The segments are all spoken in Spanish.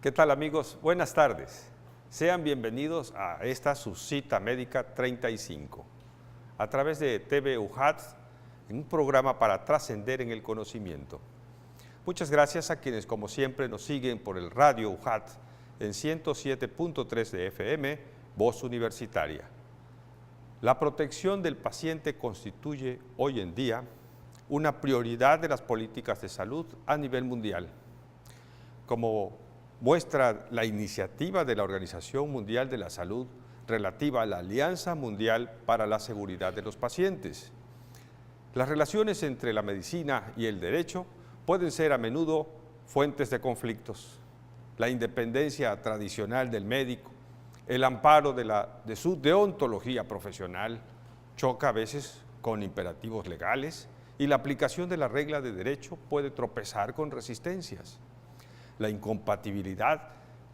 ¿Qué tal, amigos? Buenas tardes. Sean bienvenidos a esta su cita médica 35 a través de TV UJAT, en un programa para trascender en el conocimiento. Muchas gracias a quienes, como siempre, nos siguen por el radio UJAT en 107.3 de FM, Voz Universitaria. La protección del paciente constituye hoy en día una prioridad de las políticas de salud a nivel mundial. Como muestra la iniciativa de la Organización Mundial de la Salud relativa a la Alianza Mundial para la Seguridad de los Pacientes. Las relaciones entre la medicina y el derecho pueden ser a menudo fuentes de conflictos. La independencia tradicional del médico, el amparo de su deontología profesional, choca a veces con imperativos legales y la aplicación de la regla de derecho puede tropezar con resistencias. La incompatibilidad,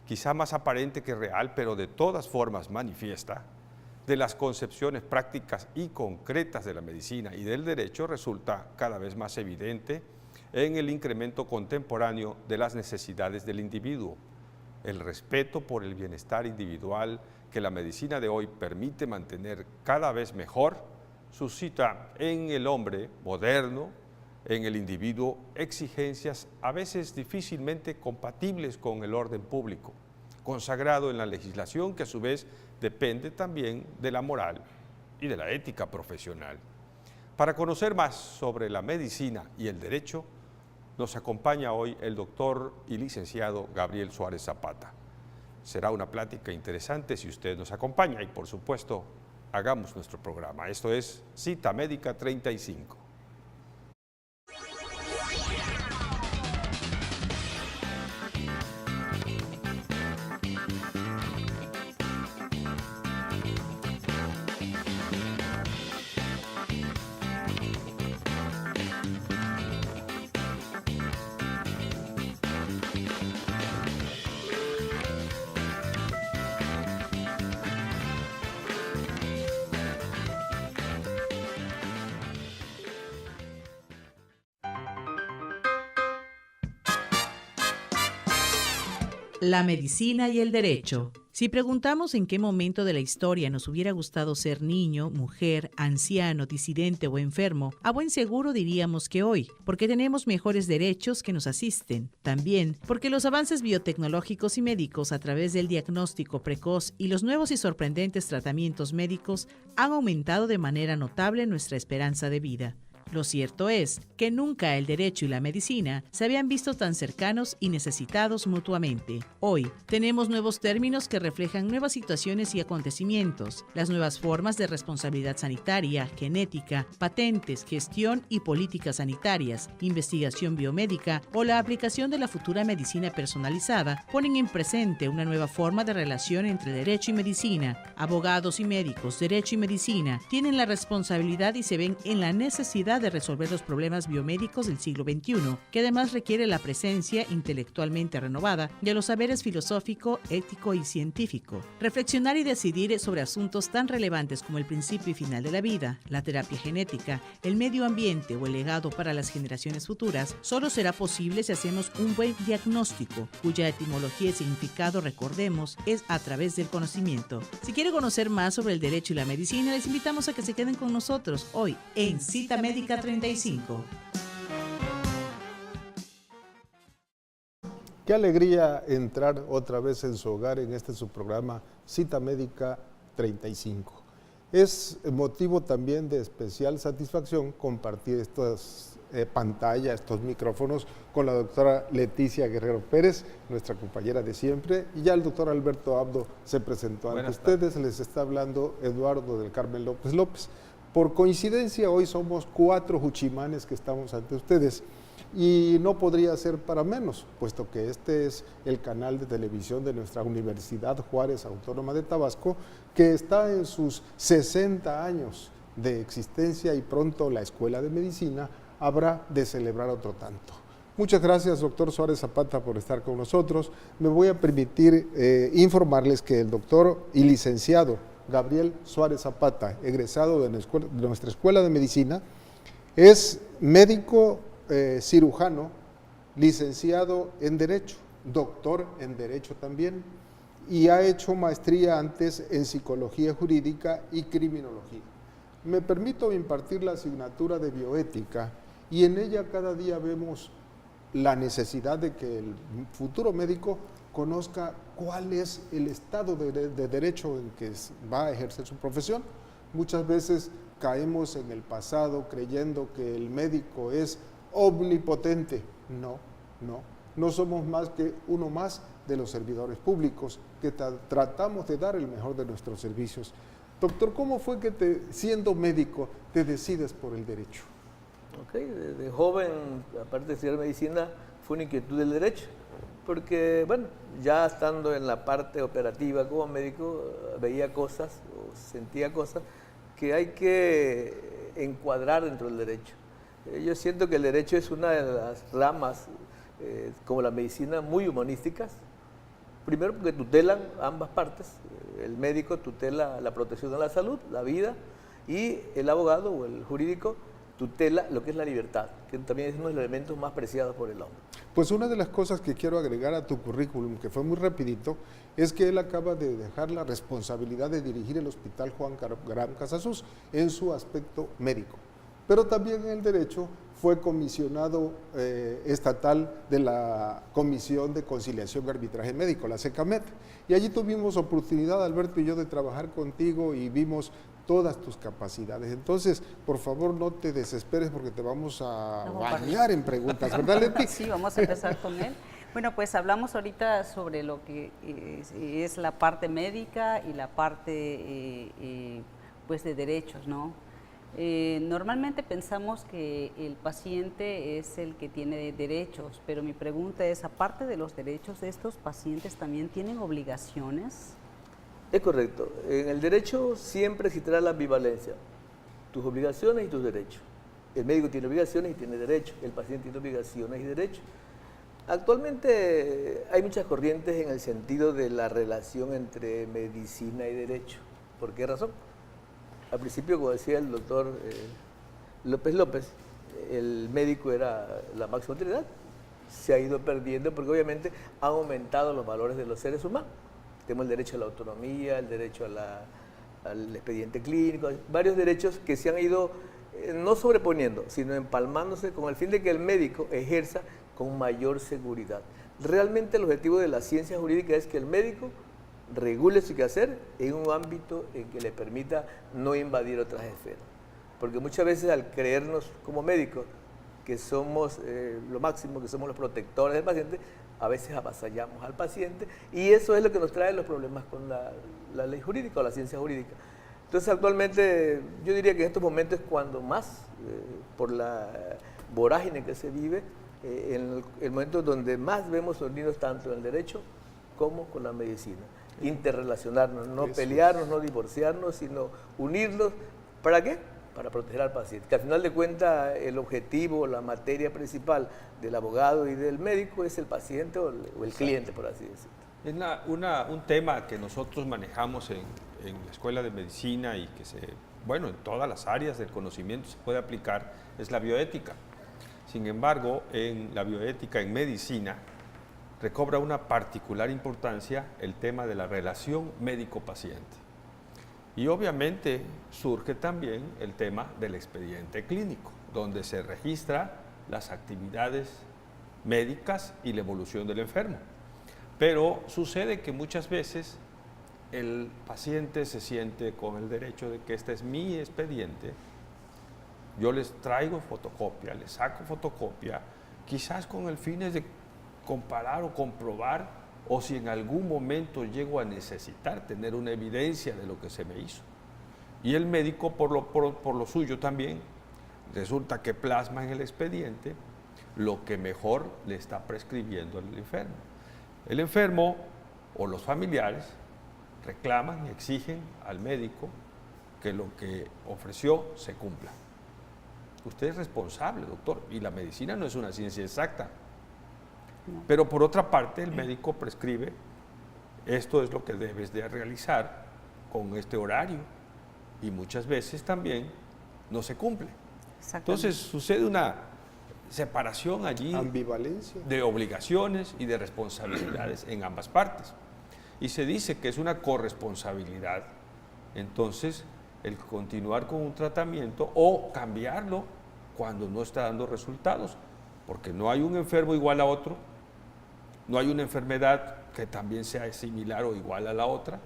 quizá más aparente que real, pero de todas formas manifiesta, de las concepciones prácticas y concretas de la medicina y del derecho resulta cada vez más evidente en el incremento contemporáneo de las necesidades del individuo. El respeto por el bienestar individual que la medicina de hoy permite mantener cada vez mejor suscita en el hombre moderno, en el individuo, exigencias a veces difícilmente compatibles con el orden público, consagrado en la legislación que a su vez depende también de la moral y de la ética profesional. Para conocer más sobre la medicina y el derecho, nos acompaña hoy el doctor y licenciado Gabriel Suárez Zapata. Será una plática interesante si usted nos acompaña y, por supuesto, hagamos nuestro programa. Esto es Cita Médica 35. La medicina y el derecho. Si preguntamos en qué momento de la historia nos hubiera gustado ser niño, mujer, anciano, disidente o enfermo, a buen seguro diríamos que hoy, porque tenemos mejores derechos que nos asisten. También porque los avances biotecnológicos y médicos a través del diagnóstico precoz y los nuevos y sorprendentes tratamientos médicos han aumentado de manera notable nuestra esperanza de vida. Lo cierto es que nunca el derecho y la medicina se habían visto tan cercanos y necesitados mutuamente. Hoy tenemos nuevos términos que reflejan nuevas situaciones y acontecimientos, las nuevas formas de responsabilidad sanitaria, genética, patentes, gestión y políticas sanitarias, investigación biomédica o la aplicación de la futura medicina personalizada ponen en presente una nueva forma de relación entre derecho y medicina. Abogados y médicos, derecho y medicina tienen la responsabilidad y se ven en la necesidad de resolver los problemas biomédicos del siglo XXI, que además requiere la presencia intelectualmente renovada de los saberes filosófico, ético y científico. Reflexionar y decidir sobre asuntos tan relevantes como el principio y final de la vida, la terapia genética, el medio ambiente o el legado para las generaciones futuras, solo será posible si hacemos un buen diagnóstico, cuya etimología y significado, recordemos, es a través del conocimiento. Si quiere conocer más sobre el derecho y la medicina, les invitamos a que se queden con nosotros hoy en Cita Médica 35. Qué alegría entrar otra vez en su hogar en este su programa Cita Médica 35. Es motivo también de especial satisfacción compartir estas pantallas, estos micrófonos con la doctora Leticia Guerrero Pérez, nuestra compañera de siempre, y ya el doctor Alberto Abdo se presentó ante ustedes. Les está hablando Eduardo del Carmen López López. Por coincidencia, hoy somos 4 juchimanes que estamos ante ustedes y no podría ser para menos, puesto que este es el canal de televisión de nuestra Universidad Juárez Autónoma de Tabasco, que está en sus 60 años de existencia y pronto la Escuela de Medicina habrá de celebrar otro tanto. Muchas gracias, doctor Suárez Zapata, por estar con nosotros. Me voy a permitir informarles que el doctor y licenciado Gabriel Suárez Zapata, egresado de nuestra Escuela de Medicina, es médico cirujano, licenciado en Derecho, doctor en Derecho también, y ha hecho maestría antes en Psicología Jurídica y Criminología. Me permito impartir la asignatura de Bioética y en ella cada día vemos la necesidad de que el futuro médico conozca cuál es el estado de derecho en que va a ejercer su profesión. Muchas veces caemos en el pasado creyendo que el médico es omnipotente. No somos más que uno más de los servidores públicos que tratamos de dar el mejor de nuestros servicios. Doctor, ¿cómo fue que siendo médico te decides por el derecho? Ok, de joven, aparte de estudiar medicina, fue una inquietud del derecho, porque, bueno, ya estando en la parte operativa como médico, veía cosas o sentía cosas que hay que encuadrar dentro del derecho. Yo siento que el derecho es una de las ramas, como la medicina, muy humanísticas. Primero porque tutelan ambas partes. El médico tutela la protección de la salud, la vida, y el abogado o el jurídico tutela lo que es la libertad, que también es uno de los elementos más preciados por el hombre. Pues una de las cosas que quiero agregar a tu currículum, que fue muy rapidito, es que él acaba de dejar la responsabilidad de dirigir el Hospital Juan Gran Casasus en su aspecto médico. Pero también en el derecho fue comisionado estatal de la Comisión de Conciliación y Arbitraje Médico, la CECAMET. Y allí tuvimos oportunidad, Alberto y yo, de trabajar contigo y vimos todas tus capacidades. Entonces, por favor, no te desesperes porque te vamos a bañar en preguntas, ¿verdad, Leti? Sí, vamos a empezar con él. Bueno, pues hablamos ahorita sobre lo que es la parte médica y la parte pues de derechos, ¿no? Normalmente pensamos que el paciente es el que tiene derechos, pero mi pregunta es, aparte de los derechos, ¿estos pacientes también tienen obligaciones? Es correcto. En el derecho siempre existirá la ambivalencia, tus obligaciones y tus derechos. El médico tiene obligaciones y tiene derechos, el paciente tiene obligaciones y derechos. Actualmente hay muchas corrientes en el sentido de la relación entre medicina y derecho. ¿Por qué razón? Al principio, como decía el doctor López, el médico era la máxima autoridad. Se ha ido perdiendo porque obviamente han aumentado los valores de los seres humanos. Tenemos el derecho a la autonomía, el derecho al expediente clínico, varios derechos que se han ido no sobreponiendo, sino empalmándose con el fin de que el médico ejerza con mayor seguridad. Realmente el objetivo de la ciencia jurídica es que el médico regule su quehacer en un ámbito en que le permita no invadir otras esferas. Porque muchas veces al creernos como médicos que somos lo máximo, que somos los protectores del paciente, a veces avasallamos al paciente y eso es lo que nos trae los problemas con la ley jurídica o la ciencia jurídica. Entonces actualmente yo diría que en estos momentos es cuando más, por la vorágine que se vive, en el momento donde más vemos unidos tanto en el derecho como con la medicina. Interrelacionarnos, no pelearnos, no divorciarnos, sino unirnos. ¿Para qué? Para proteger al paciente. Que al final de cuentas el objetivo, la materia principal del abogado y del médico es el paciente o el cliente, por así decirlo. Es un tema que nosotros manejamos en la Escuela de Medicina y que en todas las áreas del conocimiento se puede aplicar, es la bioética. Sin embargo, en la bioética, en medicina, recobra una particular importancia el tema de la relación médico-paciente. Y obviamente surge también el tema del expediente clínico, donde se registra las actividades médicas y la evolución del enfermo. Pero sucede que muchas veces el paciente se siente con el derecho de que este es mi expediente, yo les traigo fotocopia, les saco fotocopia, quizás con el fin de comparar o comprobar o si en algún momento llego a necesitar tener una evidencia de lo que se me hizo. Y el médico, por lo suyo también, resulta que plasma en el expediente lo que mejor le está prescribiendo al enfermo. El enfermo o los familiares reclaman y exigen al médico que lo que ofreció se cumpla. Usted es responsable, doctor, y la medicina no es una ciencia exacta. Pero por otra parte, el médico prescribe, esto es lo que debes de realizar con este horario, y muchas veces también no se cumple. Entonces sucede una separación allí Ambivalencia. de obligaciones y de responsabilidades en ambas partes. Y se dice que es una corresponsabilidad. Entonces, el continuar con un tratamiento o cambiarlo cuando no está dando resultados, porque no hay un enfermo igual a otro, no hay una enfermedad que también sea similar o igual a la otra,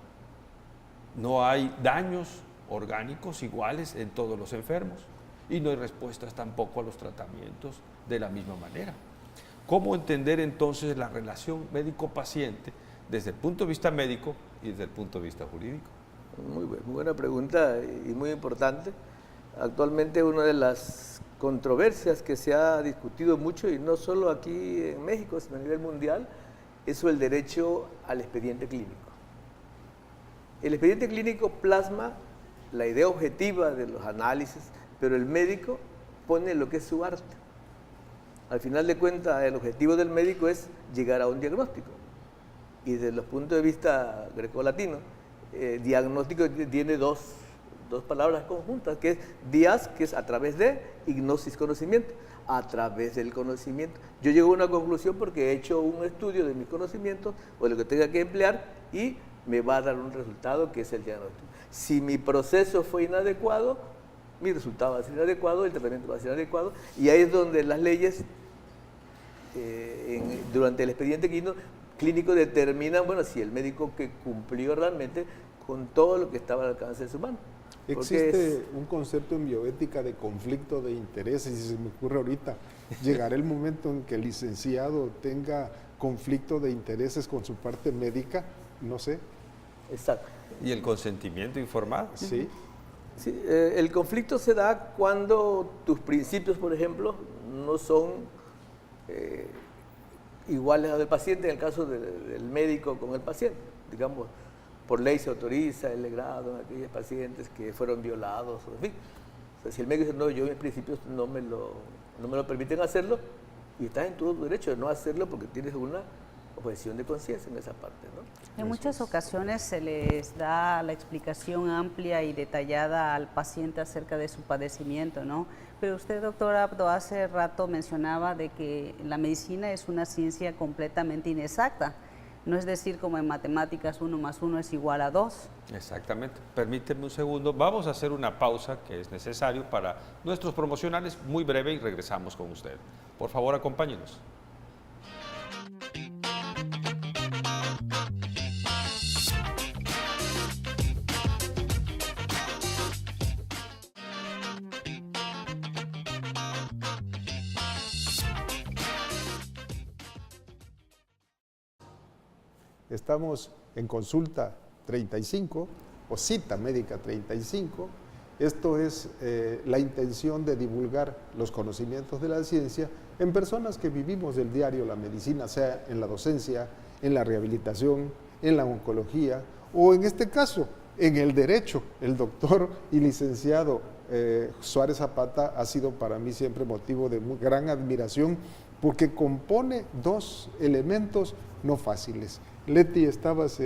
no hay daños orgánicos iguales en todos los enfermos y no hay respuestas tampoco a los tratamientos de la misma manera. ¿Cómo entender entonces la relación médico-paciente desde el punto de vista médico y desde el punto de vista jurídico? Muy buena pregunta y muy importante. Actualmente una de las controversias que se ha discutido mucho, y no solo aquí en México, sino a nivel mundial, es el derecho al expediente clínico. El expediente clínico plasma la idea objetiva de los análisis, pero el médico pone lo que es su arte. Al final de cuentas, el objetivo del médico es llegar a un diagnóstico. Y desde los puntos de vista grecolatinos, diagnóstico tiene dos palabras conjuntas, que es dias, que es a través de, y gnosis, conocimiento, a través del conocimiento. Yo llego a una conclusión porque he hecho un estudio de mis conocimientos o de lo que tenga que emplear y me va a dar un resultado que es el diagnóstico. Si mi proceso fue inadecuado, mi resultado va a ser inadecuado, el tratamiento va a ser inadecuado, y ahí es donde las leyes durante el expediente clínico determinan, bueno, si el médico que cumplió realmente con todo lo que estaba al alcance de su mano. Existe un concepto en bioética de conflicto de intereses, y se me ocurre ahorita, llegará el momento en que el licenciado tenga conflicto de intereses con su parte médica, no sé. Exacto. ¿Y el consentimiento informado? Sí. Sí, el conflicto se da cuando tus principios, por ejemplo, no son iguales a los del paciente, en el caso del médico con el paciente. Digamos, por ley se autoriza el legrado en aquellos pacientes que fueron violados, en fin. O sea, si el médico dice, no, yo mis principios no me lo permiten hacerlo, y estás en tu derecho de no hacerlo porque tienes una objeción de conciencia en esa parte, ¿no? En muchas ocasiones se les da la explicación amplia y detallada al paciente acerca de su padecimiento, ¿no? Pero usted, doctor Abdo, hace rato mencionaba de que la medicina es una ciencia completamente inexacta. No es decir, como en matemáticas, 1 más 1 es igual a 2. Exactamente. Permíteme un segundo. Vamos a hacer una pausa que es necesario para nuestros promocionales, muy breve, y regresamos con usted. Por favor, acompáñenos. Estamos en consulta 35 o cita médica 35. Esto es la intención de divulgar los conocimientos de la ciencia en personas que vivimos del diario la medicina, sea en la docencia, en la rehabilitación, en la oncología o en este caso en el derecho. El doctor y licenciado Suárez Zapata ha sido para mí siempre motivo de muy gran admiración porque compone dos elementos no fáciles. Leti, estabas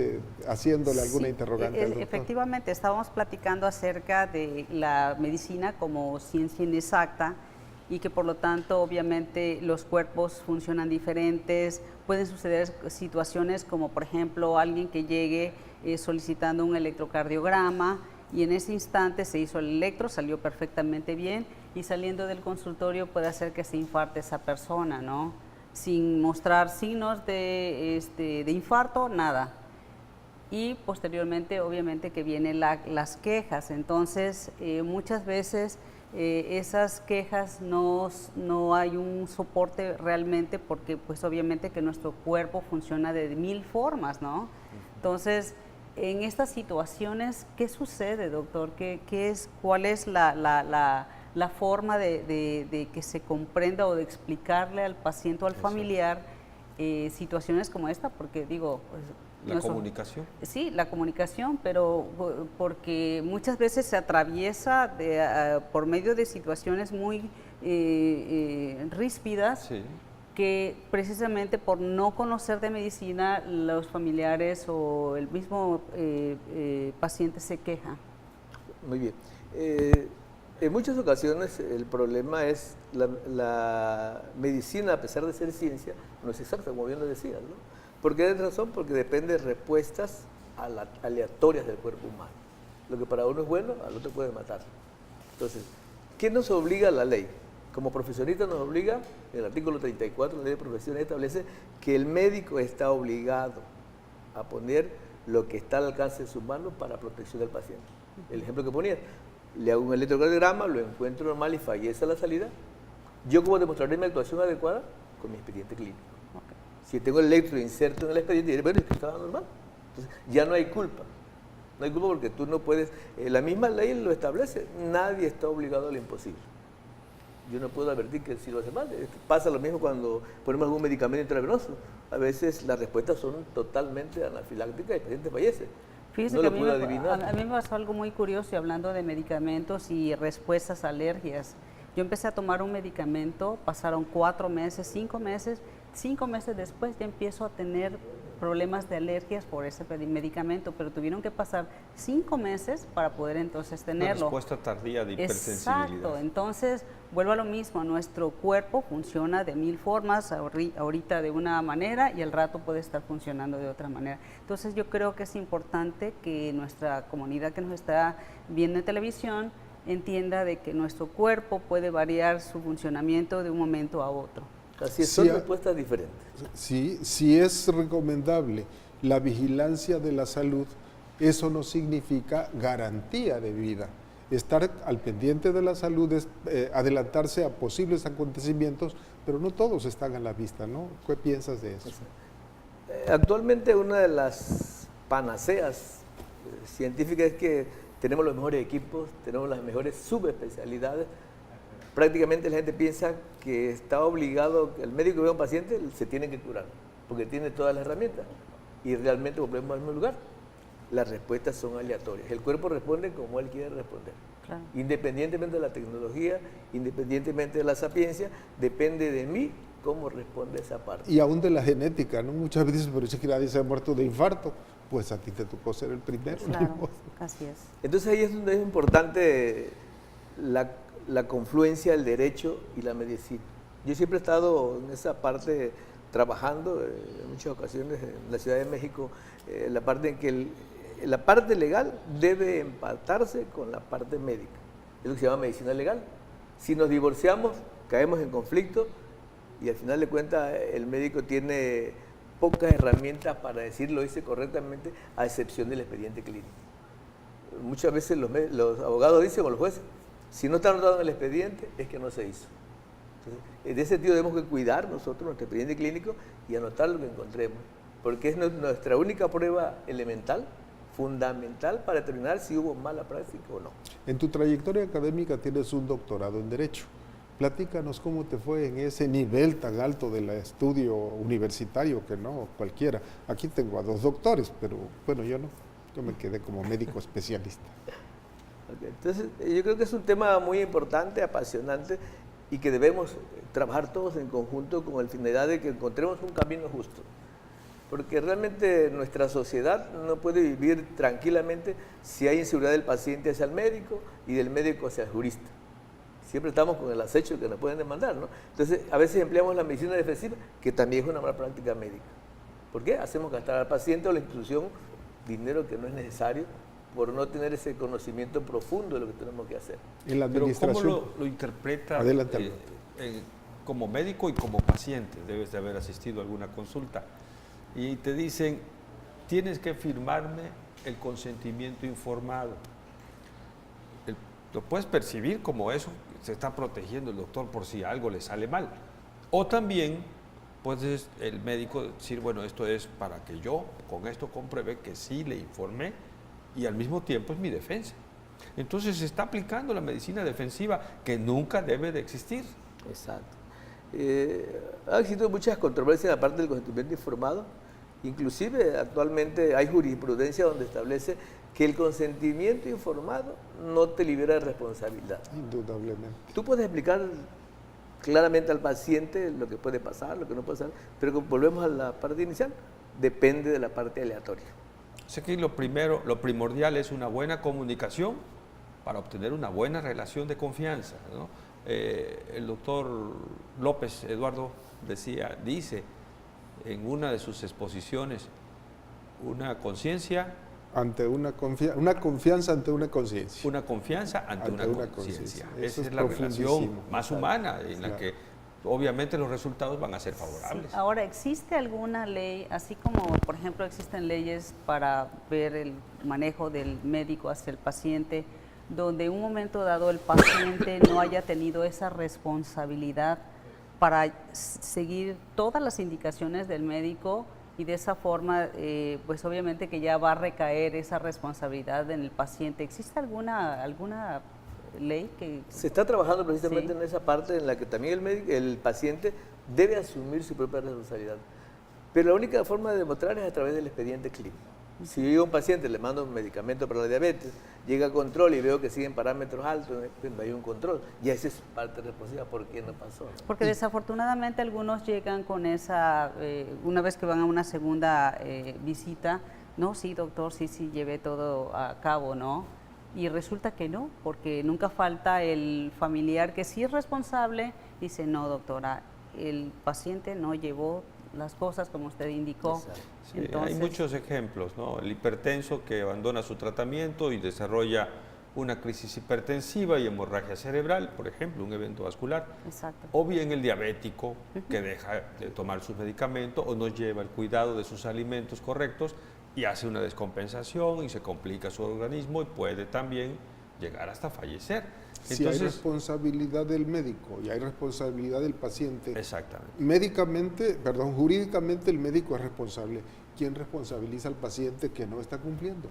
haciéndole alguna interrogante al doctor. Efectivamente, estábamos platicando acerca de la medicina como ciencia inexacta y que por lo tanto obviamente los cuerpos funcionan diferentes, pueden suceder situaciones como por ejemplo alguien que llegue solicitando un electrocardiograma y en ese instante se hizo el electro, salió perfectamente bien y saliendo del consultorio puede hacer que se infarte esa persona, ¿no? Sin mostrar signos de infarto, nada. Y posteriormente, obviamente, que vienen las quejas. Entonces, muchas veces esas quejas no hay un soporte realmente porque, pues, obviamente que nuestro cuerpo funciona de 1000 formas, ¿no? Entonces, en estas situaciones, ¿qué sucede, doctor? ¿Cuál es la forma de que se comprenda o de explicarle al paciente o al familiar situaciones como esta? Porque digo... ¿La comunicación? Sí, la comunicación, pero porque muchas veces se atraviesa por medio de situaciones muy ríspidas, sí, que precisamente por no conocer de medicina los familiares o el mismo paciente se queja. Muy bien. En muchas ocasiones el problema es la medicina, a pesar de ser ciencia, no es exacta, como bien lo decías, ¿no? ¿Por qué razón? Porque depende de respuestas aleatorias del cuerpo humano. Lo que para uno es bueno, al otro puede matar. Entonces, ¿qué nos obliga la ley? Como profesionista nos obliga, el artículo 34 de la ley de profesiones establece que el médico está obligado a poner lo que está al alcance de sus manos para protección del paciente. El ejemplo que ponía, le hago un electrocardiograma, lo encuentro normal y fallece a la salida. ¿Yo cómo demostraré mi actuación adecuada? Con mi expediente clínico. Okay. Si tengo el electro inserto en el expediente, diré, bueno, es que estaba normal. Entonces, ya no hay culpa. No hay culpa porque tú no puedes, la misma ley lo establece, nadie está obligado a lo imposible. Yo no puedo advertir que si lo hace mal. Pasa lo mismo cuando ponemos algún medicamento intravenoso. A veces las respuestas son totalmente anafilácticas y el paciente fallece. Fíjese no que lo puedo adivinar. A mí me pasó algo muy curioso y hablando de medicamentos y respuestas a alergias. Yo empecé a tomar un medicamento, pasaron 4 meses, 5 meses. 5 meses después ya empiezo a tener problemas de alergias por ese medicamento, pero tuvieron que pasar 5 meses para poder entonces tenerlo. Una respuesta tardía de hipersensibilidad. Exacto, entonces vuelvo a lo mismo, nuestro cuerpo funciona de 1000 formas, ahorita de una manera y al rato puede estar funcionando de otra manera. Entonces yo creo que es importante que nuestra comunidad que nos está viendo en televisión entienda de que nuestro cuerpo puede variar su funcionamiento de un momento a otro. Así es, son respuestas diferentes. Sí es recomendable la vigilancia de la salud, eso no significa garantía de vida. Estar al pendiente de la salud es adelantarse a posibles acontecimientos, pero no todos están a la vista, ¿no? ¿Qué piensas de eso? Actualmente una de las panaceas científicas es que tenemos los mejores equipos, tenemos las mejores subespecialidades. Prácticamente la gente piensa que está obligado, el médico que ve a un paciente se tiene que curar, porque tiene todas las herramientas. Y realmente volvemos al mismo lugar. Las respuestas son aleatorias. El cuerpo responde como él quiere responder. Claro. Independientemente de la tecnología, independientemente de la sapiencia, depende de mí cómo responde esa parte. Y aún de la genética, ¿no? Muchas veces, pero es que nadie se ha muerto de infarto, pues a ti te tocó ser el primero. Claro, así es. Entonces ahí es donde es importante la confluencia del derecho y la medicina. Yo siempre he estado en esa parte trabajando, en muchas ocasiones en la Ciudad de México, la parte en que la parte legal debe empatarse con la parte médica. Es lo que se llama medicina legal. Si nos divorciamos, caemos en conflicto y al final de cuentas el médico tiene pocas herramientas para decir lo hice correctamente, a excepción del expediente clínico. Muchas veces los abogados dicen, o los jueces, si no está anotado en el expediente, es que no se hizo. Entonces, en ese sentido debemos que cuidar nosotros nuestro expediente clínico y anotar lo que encontremos, porque es nuestra única prueba elemental, fundamental, para determinar si hubo mala práctica o no. En tu trayectoria académica tienes un doctorado en Derecho. Platícanos cómo te fue en ese nivel tan alto del estudio universitario, que no cualquiera. Aquí tengo a 2 doctores, pero bueno, yo no. Yo me quedé como médico especialista. Entonces, yo creo que es un tema muy importante, apasionante y que debemos trabajar todos en conjunto con la finalidad de que encontremos un camino justo. Porque realmente nuestra sociedad no puede vivir tranquilamente si hay inseguridad del paciente hacia el médico y del médico hacia el jurista. Siempre estamos con el acecho que nos pueden demandar, ¿no? Entonces, a veces empleamos la medicina defensiva, que también es una mala práctica médica. ¿Por qué? Hacemos gastar al paciente o a la institución dinero que no es necesario por no tener ese conocimiento profundo de lo que tenemos que hacer. En la administración. Pero ¿cómo lo interpreta como médico y como paciente? Debes de haber asistido a alguna consulta. Y te dicen, tienes que firmarme el consentimiento informado. Lo puedes percibir como eso, se está protegiendo el doctor por si algo le sale mal. O también puedes el médico decir, bueno, esto es para que yo con esto compruebe que sí le informé y al mismo tiempo es mi defensa. Entonces se está aplicando la medicina defensiva que nunca debe de existir. Exacto. Ha existido muchas controversias en la parte del consentimiento informado. Inclusive actualmente hay jurisprudencia donde establece que el consentimiento informado no te libera de responsabilidad. Indudablemente. Tú puedes explicar claramente al paciente lo que puede pasar, lo que no puede pasar, pero como volvemos a la parte inicial, depende de la parte aleatoria. Sé que lo primordial es una buena comunicación para obtener una buena relación de confianza, ¿no? El doctor López Eduardo dice en una de sus exposiciones, una conciencia ante una confianza ante una conciencia. Una confianza ante una conciencia. Esa es la relación más humana en la que obviamente los resultados van a ser favorables. Sí. Ahora, ¿existe alguna ley, así como por ejemplo existen leyes para ver el manejo del médico hacia el paciente, donde en un momento dado el paciente no haya tenido esa responsabilidad para seguir todas las indicaciones del médico y de esa forma, pues obviamente que ya va a recaer esa responsabilidad en el paciente? ¿Existe alguna ley que...? Se está trabajando precisamente en esa parte en la que también el paciente debe asumir su propia responsabilidad. Pero la única forma de demostrar es a través del expediente clínico. Si yo a un paciente le mando un medicamento para la diabetes, llega a control y veo que siguen parámetros altos, pues no hay un control. Y esa es parte responsable, ¿por qué no pasó? Porque desafortunadamente algunos llegan con esa, una vez que van a una segunda visita, no, sí doctor, sí, llevé todo a cabo, ¿no? Y resulta que no, porque nunca falta el familiar que sí es responsable, dice, no doctora, el paciente no llevó las cosas como usted indicó. Sí, entonces, hay muchos ejemplos, ¿no? El hipertenso que abandona su tratamiento y desarrolla una crisis hipertensiva y hemorragia cerebral, por ejemplo, un evento vascular. Exacto. O bien el diabético que deja de tomar sus medicamentos o no lleva el cuidado de sus alimentos correctos y hace una descompensación y se complica su organismo y puede también llegar hasta fallecer. Si entonces, hay responsabilidad del médico y hay responsabilidad del paciente, exactamente. Jurídicamente el médico es responsable. ¿Quién responsabiliza al paciente que no está cumpliendo?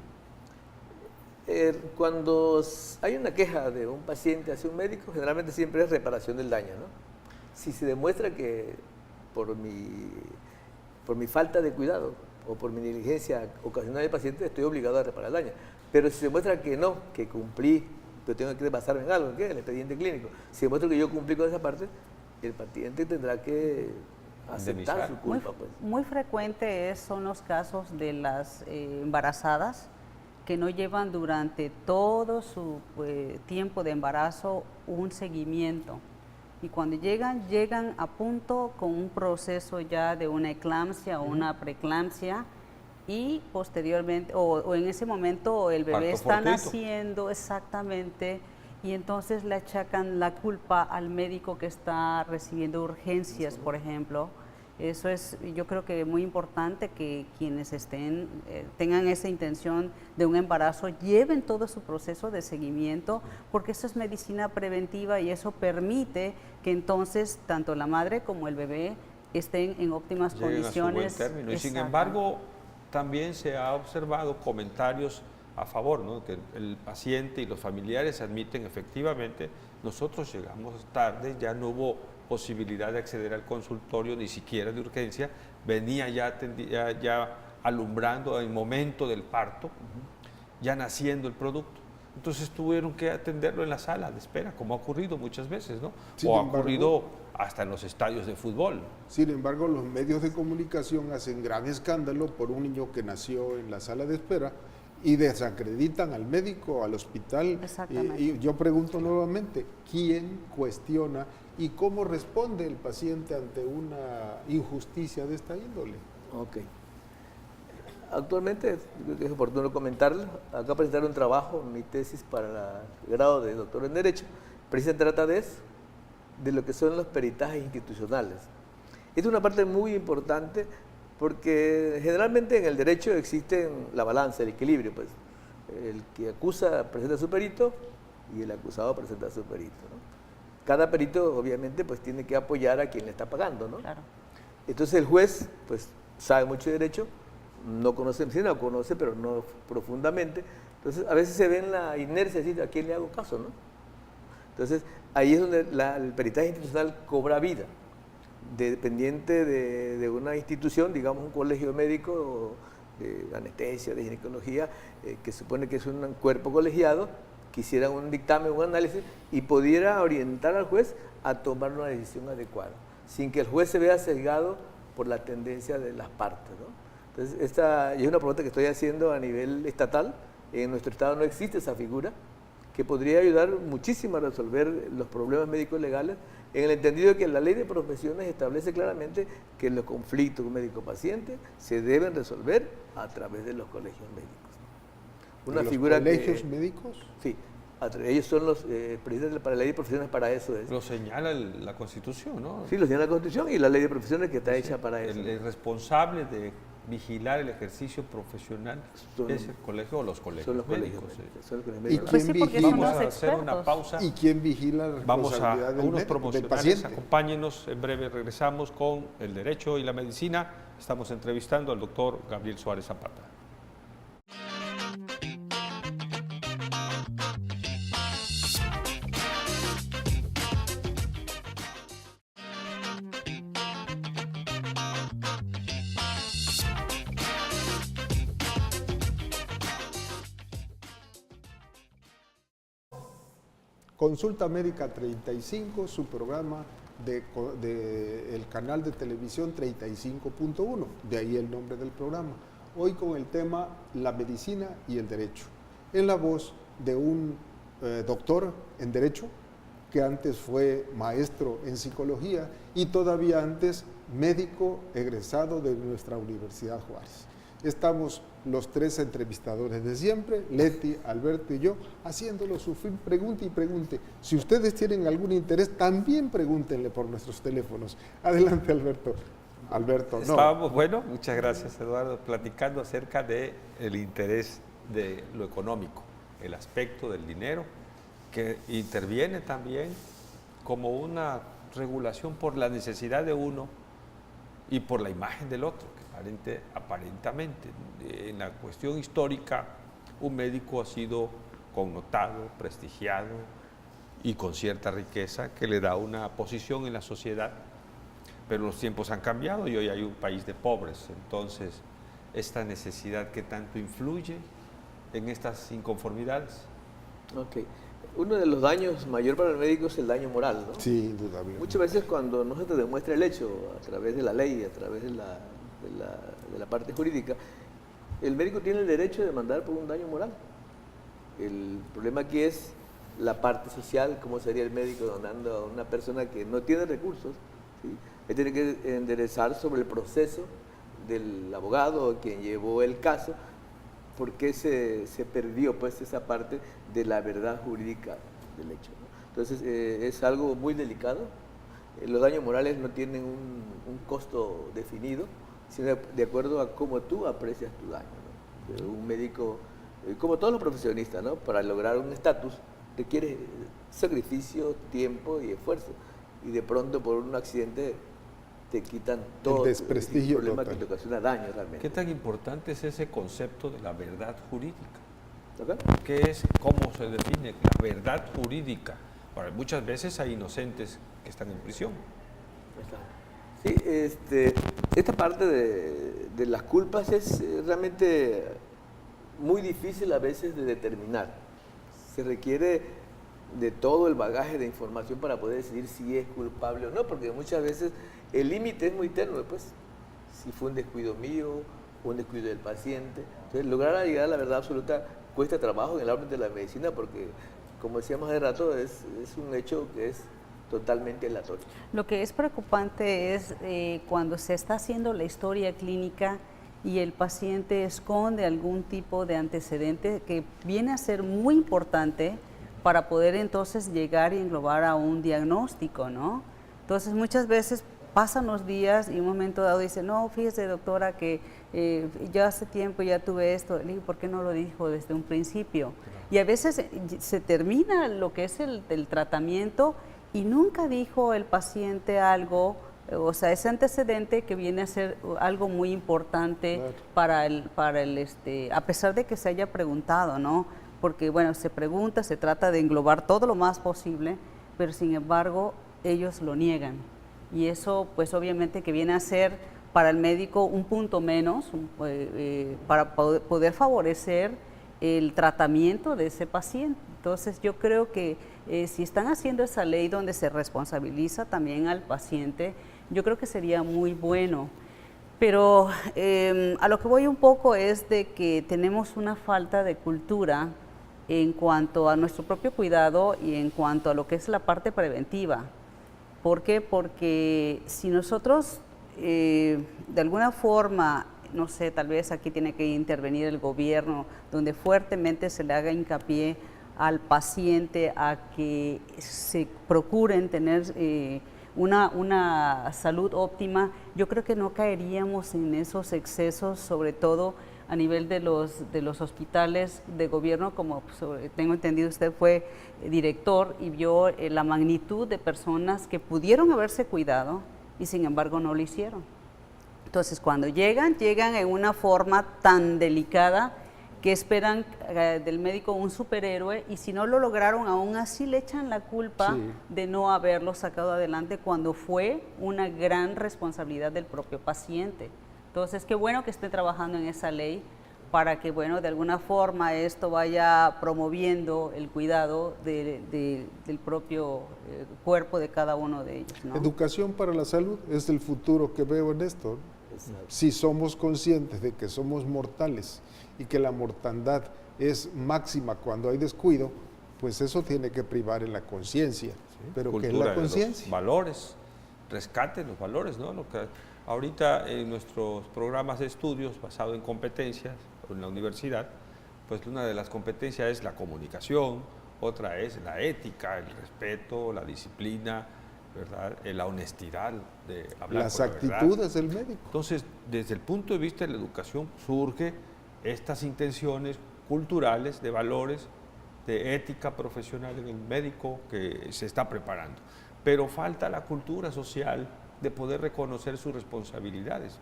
Cuando hay una queja de un paciente hacia un médico, generalmente siempre es reparación del daño, ¿no? Si se demuestra que por mi falta de cuidado o por mi negligencia ocasional del paciente, estoy obligado a reparar el daño. Pero si se demuestra que no, que cumplí, pero tengo que basarme en algo, ¿qué? El expediente clínico. Si demuestra que yo cumplí con esa parte, el paciente tendrá que aceptar su culpa. Muy frecuente son los casos de las embarazadas que no llevan durante todo su tiempo de embarazo un seguimiento. Y cuando llegan a punto con un proceso ya de una eclampsia o una preeclampsia, y posteriormente, o en ese momento el bebé está naciendo exactamente, y entonces le achacan la culpa al médico que está recibiendo urgencias, por ejemplo. Eso es, yo creo que muy importante que quienes tengan esa intención de un embarazo, lleven todo su proceso de seguimiento, porque eso es medicina preventiva y eso permite que entonces tanto la madre como el bebé estén en óptimas condiciones. A su buen término. Y sin embargo, también se ha observado comentarios a favor, ¿no? Que el paciente y los familiares admiten efectivamente, nosotros llegamos tarde, ya no hubo posibilidad de acceder al consultorio, ni siquiera de urgencia, venía ya alumbrando el momento del parto, ya naciendo el producto. Entonces tuvieron que atenderlo en la sala de espera, como ha ocurrido muchas veces, ¿no? O ha ocurrido hasta en los estadios de fútbol. Sin embargo, los medios de comunicación hacen gran escándalo por un niño que nació en la sala de espera y desacreditan al médico, al hospital. Y yo pregunto nuevamente, ¿quién cuestiona y cómo responde el paciente ante una injusticia de esta índole? Ok. Actualmente, creo que es oportuno comentarlo, acá presentar un trabajo, mi tesis para el grado de doctor en Derecho, precisamente trata de eso, de lo que son los peritajes institucionales. Esta es una parte muy importante porque generalmente en el derecho existe la balanza, el equilibrio, pues. El que acusa presenta a su perito y el acusado presenta a su perito, ¿no? Cada perito obviamente pues tiene que apoyar a quien le está pagando, ¿no? Claro. Entonces el juez pues sabe mucho de derecho, no conoce medicina, conoce pero no profundamente, entonces a veces se ve en la inercia de decir, ¿a quién le hago caso, no? Entonces ahí es donde el peritaje institucional cobra vida, dependiente de una institución, digamos un colegio médico de anestesia, de ginecología, que supone que es un cuerpo colegiado, que hiciera un dictamen, un análisis y pudiera orientar al juez a tomar una decisión adecuada, sin que el juez se vea sesgado por la tendencia de las partes, ¿no? Entonces, esta es una pregunta que estoy haciendo a nivel estatal. En nuestro estado no existe esa figura, que podría ayudar muchísimo a resolver los problemas médicos legales, en el entendido de que la ley de profesiones establece claramente que los conflictos médico-paciente se deben resolver a través de los colegios médicos. ¿Los colegios médicos? Sí, ellos son los presidentes para la ley de profesiones para eso. Lo señala la Constitución, ¿no? Sí, lo señala la Constitución y la ley de profesiones que está hecha para eso. El responsable de vigilar el ejercicio profesional es el colegio o los colegios son los médicos. Son los colegios ¿Y médicos. quién vigila? Vamos a hacer una pausa. ¿Y quién vigila la Vamos a responsabilidad unos del promocionales. paciente? Acompáñenos, en breve regresamos con el derecho y la medicina. Estamos entrevistando al doctor Gabriel Suárez Zapata. Consulta Médica 35, su programa del canal de televisión 35.1, de ahí el nombre del programa. Hoy con el tema la medicina y el derecho, en la voz de un doctor en derecho, que antes fue maestro en psicología y todavía antes médico egresado de nuestra Universidad Juárez. Estamos los tres entrevistadores de siempre, Leti, Alberto y yo, haciéndolo sufrir, pregunte y pregunte. Si ustedes tienen algún interés, también pregúntenle por nuestros teléfonos. Adelante, Alberto. Alberto, no. Estábamos, bueno, muchas gracias, Eduardo, platicando acerca del interés de lo económico, el aspecto del dinero, que interviene también como una regulación por la necesidad de uno y por la imagen del otro, que aparentemente, en la cuestión histórica, un médico ha sido connotado, prestigiado y con cierta riqueza que le da una posición en la sociedad, pero los tiempos han cambiado y hoy hay un país de pobres. Entonces, esta necesidad que tanto influye en estas inconformidades. Ok. Uno de los daños mayor para el médico es el daño moral, ¿no? Sí, indudablemente. Muchas veces cuando no se te demuestra el hecho a través de la ley, a través de la parte jurídica, el médico tiene el derecho de demandar por un daño moral. El problema aquí es la parte social, cómo sería el médico demandando a una persona que no tiene recursos, ¿sí? Él tiene que enderezar sobre el proceso del abogado quien llevó el caso, por qué se perdió pues esa parte de la verdad jurídica del hecho, ¿no? Entonces es algo muy delicado. Los daños morales no tienen un costo definido, sino de acuerdo a cómo tú aprecias tu daño, ¿no? Un médico, como todos los profesionistas, ¿no? Para lograr un estatus requiere sacrificio, tiempo y esfuerzo, y de pronto por un accidente te quitan todo, el desprestigio, el problema total, que te ocasiona daño realmente. ¿Qué tan importante es ese concepto de la verdad jurídica? ¿Okay? ¿Qué es, cómo se define la verdad jurídica? Bueno, muchas veces hay inocentes que están en prisión. Sí, esta parte de las culpas es realmente muy difícil a veces de determinar. Se requiere de todo el bagaje de información para poder decidir si es culpable o no, porque muchas veces el límite es muy tenue, pues, si fue un descuido mío o un descuido del paciente. Entonces, lograr llegar a la verdad absoluta cuesta trabajo en el orden de la medicina porque, como decíamos hace rato, es un hecho que es totalmente aleatorio. Lo que es preocupante es cuando se está haciendo la historia clínica y el paciente esconde algún tipo de antecedente que viene a ser muy importante para poder entonces llegar y englobar a un diagnóstico, ¿no? Entonces muchas veces pasan los días y en un momento dado dice, no, fíjese doctora que yo hace tiempo ya tuve esto. Le digo, ¿por qué no lo dijo desde un principio? Y a veces se termina lo que es el tratamiento y nunca dijo el paciente algo, o sea, ese antecedente que viene a ser algo muy importante claro. A pesar de que se haya preguntado, ¿no? Porque, bueno, se pregunta, se trata de englobar todo lo más posible, pero sin embargo ellos lo niegan. Y eso, pues obviamente que viene a ser para el médico un punto menos para poder favorecer el tratamiento de ese paciente. Entonces yo creo que si están haciendo esa ley donde se responsabiliza también al paciente, yo creo que sería muy bueno. Pero a lo que voy un poco es de que tenemos una falta de cultura en cuanto a nuestro propio cuidado y en cuanto a lo que es la parte preventiva. ¿Por qué? Porque si nosotros de alguna forma, no sé, tal vez aquí tiene que intervenir el gobierno, donde fuertemente se le haga hincapié al paciente a que se procuren tener una salud óptima, yo creo que no caeríamos en esos excesos, sobre todo a nivel de los hospitales de gobierno, como tengo entendido usted fue director y vio la magnitud de personas que pudieron haberse cuidado y sin embargo no lo hicieron. Entonces cuando llegan en una forma tan delicada que esperan del médico un superhéroe y si no lo lograron, aún así le echan la culpa de no haberlo sacado adelante cuando fue una gran responsabilidad del propio paciente. Entonces, qué bueno que esté trabajando en esa ley para que, bueno, de alguna forma esto vaya promoviendo el cuidado del propio cuerpo de cada uno de ellos, ¿no? Educación para la salud es el futuro que veo en esto. Exacto. Si somos conscientes de que somos mortales y que la mortandad es máxima cuando hay descuido, pues eso tiene que privar en la conciencia. Pero ¿qué es la conciencia? Valores, rescate los valores, ¿no? Lo que ahorita en nuestros programas de estudios basados en competencias en la universidad, pues una de las competencias es la comunicación, otra es la ética, el respeto, la disciplina, ¿verdad? La honestidad de hablar Las con la actitudes verdad. del médico. Entonces, desde el punto de vista de la educación surge estas intenciones culturales, de valores, de ética profesional en el médico que se está preparando. Pero falta la cultura social de poder reconocer sus responsabilidades.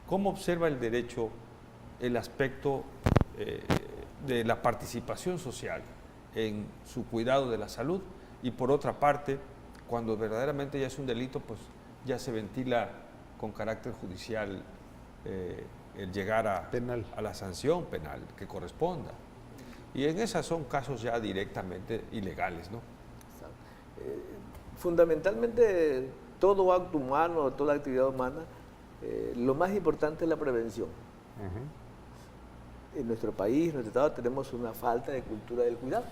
¿Cómo observa el derecho el aspecto de la participación social en su cuidado de la salud? Y por otra parte, cuando verdaderamente ya es un delito, pues ya se ventila con carácter judicial el llegar a la sanción penal que corresponda. Y en esas son casos ya directamente ilegales, ¿no? Fundamentalmente, todo acto humano, toda actividad humana, lo más importante es la prevención. En nuestro país, en nuestro estado, tenemos una falta de cultura del cuidado.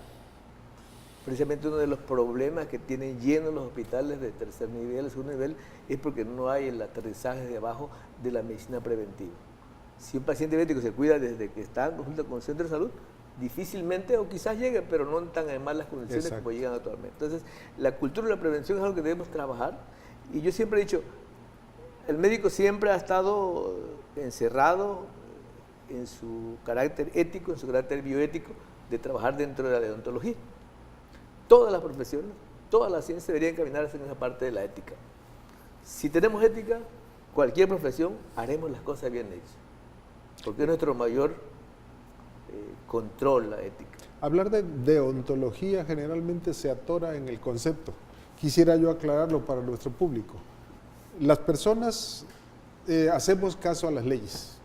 Precisamente uno de los problemas que tienen llenos los hospitales de tercer nivel, segundo nivel, es porque no hay el aterrizaje de abajo de la medicina preventiva. Si un paciente diabético se cuida desde que está en consulta con un centro de salud, difícilmente o quizás llegue, pero no en tan malas condiciones como llegan actualmente. Entonces, la cultura de la prevención es algo que debemos trabajar. Y yo siempre he dicho, el médico siempre ha estado encerrado en su carácter ético, en su carácter bioético, de trabajar dentro de la deontología. Todas las profesiones, todas las ciencias deberían encaminarse en esa parte de la ética. Si tenemos ética, cualquier profesión haremos las cosas bien hechas, porque es nuestro mayor control la ética. Hablar de deontología generalmente se atora en el concepto. Quisiera yo aclararlo para nuestro público. Las personas hacemos caso a las leyes,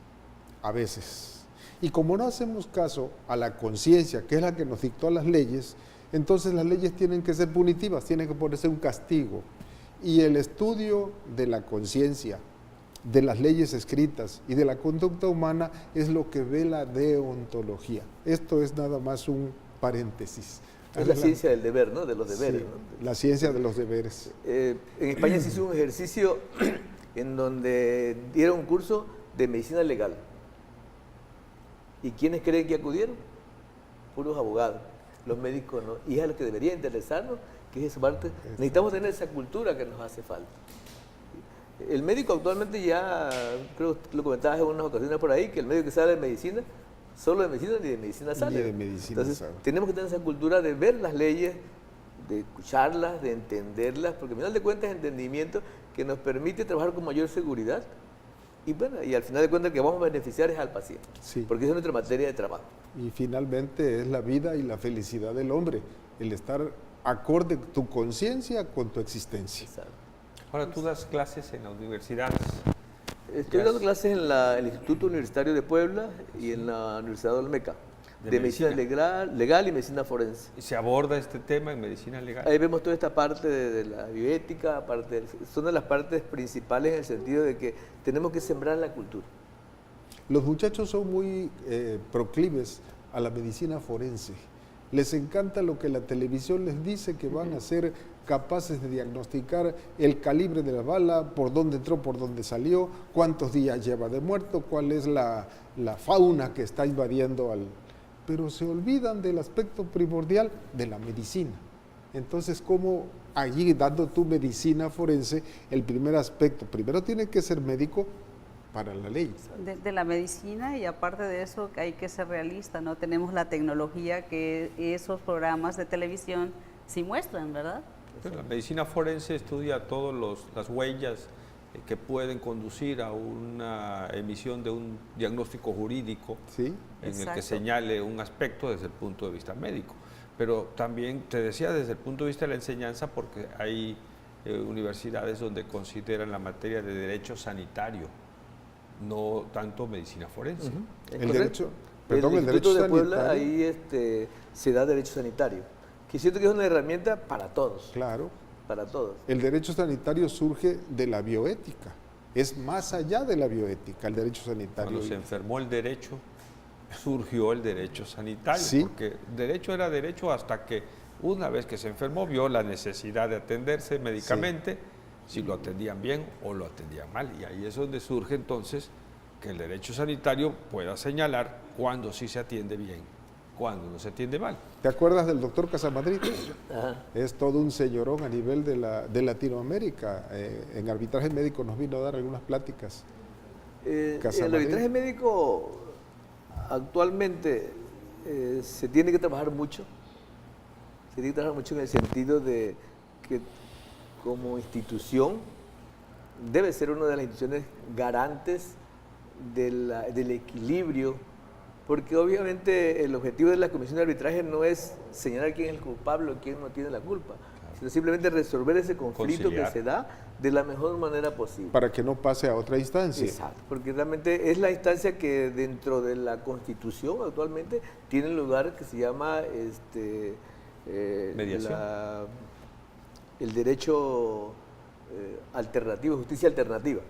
a veces. Y como no hacemos caso a la conciencia, que es la que nos dictó las leyes, entonces las leyes tienen que ser punitivas, tienen que ponerse un castigo. Y el estudio de la conciencia, de las leyes escritas y de la conducta humana es lo que ve la deontología. Esto es nada más un paréntesis. Es la ciencia del deber, ¿no? De los deberes. Sí, ¿no? la ciencia de los deberes. En España se hizo un ejercicio en donde dieron un curso de medicina legal. ¿Y quiénes creen que acudieron? Puros abogados. Los médicos no. Y es a lo que debería interesarnos, que es esa parte. Necesitamos tener esa cultura que nos hace falta. El médico actualmente ya, creo que lo comentabas en unas ocasiones por ahí, que el médico que sabe de medicina, solo de medicina ni de medicina sale. Ni de medicina Entonces, sabe. tenemos que tener esa cultura de ver las leyes, de escucharlas, de entenderlas, porque al final de cuentas es entendimiento que nos permite trabajar con mayor seguridad. Y bueno, y al final de cuentas el que vamos a beneficiar es al paciente, Sí. porque esa es nuestra materia de trabajo. Y finalmente es la vida y la felicidad del hombre, el estar acorde tu conciencia con tu existencia. Exacto. Ahora, tú das clases en la universidad. Estoy dando clases en el Instituto Universitario de Puebla y en la Universidad de Olmeca, de medicina legal y medicina forense. ¿Y se aborda este tema en medicina legal? Ahí vemos toda esta parte de la bioética, son de las partes principales en el sentido de que tenemos que sembrar la cultura. Los muchachos son muy proclives a la medicina forense. Les encanta lo que la televisión les dice, que van a ser capaces de diagnosticar el calibre de la bala, por dónde entró, por dónde salió, cuántos días lleva de muerto, cuál es la fauna que está invadiendo al... Pero se olvidan del aspecto primordial de la medicina. Entonces, ¿cómo allí, dando tu medicina forense, el primer aspecto? Primero tiene que ser médico para la ley. De la medicina, y aparte de eso hay que ser realista, ¿no? Tenemos la tecnología que esos programas de televisión sí muestran, ¿verdad? Pero la medicina forense estudia todas las huellas que pueden conducir a una emisión de un diagnóstico jurídico, ¿sí?, en Exacto. el que señale un aspecto desde el punto de vista médico. Pero también, te decía, desde el punto de vista de la enseñanza, porque hay universidades donde consideran la materia de derecho sanitario, no tanto medicina forense. El derecho, el el derecho Instituto de Puebla, sanitario. ahí se da derecho sanitario, que siento que es una herramienta para todos. Claro. Para todos. El derecho sanitario surge de la bioética. Es más allá de la bioética, el derecho sanitario. Cuando se enfermó el derecho, surgió el derecho sanitario, ¿sí?, porque derecho era derecho hasta que una vez que se enfermó vio la necesidad de atenderse médicamente, si lo atendían bien o lo atendían mal, y ahí es donde surge entonces que el derecho sanitario pueda señalar cuándo sí se atiende bien, cuándo no se atiende mal. ¿Te acuerdas del doctor Casamadrid? Ajá. Es todo un señorón a nivel de Latinoamérica. En arbitraje médico nos vino a dar algunas pláticas. El Casamadrid. arbitraje médico actualmente se tiene que trabajar mucho. Se tiene que trabajar mucho en el sentido de que como institución debe ser una de las instituciones garantes del equilibrio, porque obviamente el objetivo de la Comisión de Arbitraje no es señalar quién es el culpable o quién no tiene la culpa, sino simplemente resolver ese conflicto Conciliar. que se da de la mejor manera posible. Para que no pase a otra instancia. Exacto, porque realmente es la instancia que dentro de la Constitución actualmente tiene un lugar que se llama Mediación. El derecho alternativo, justicia alternativa.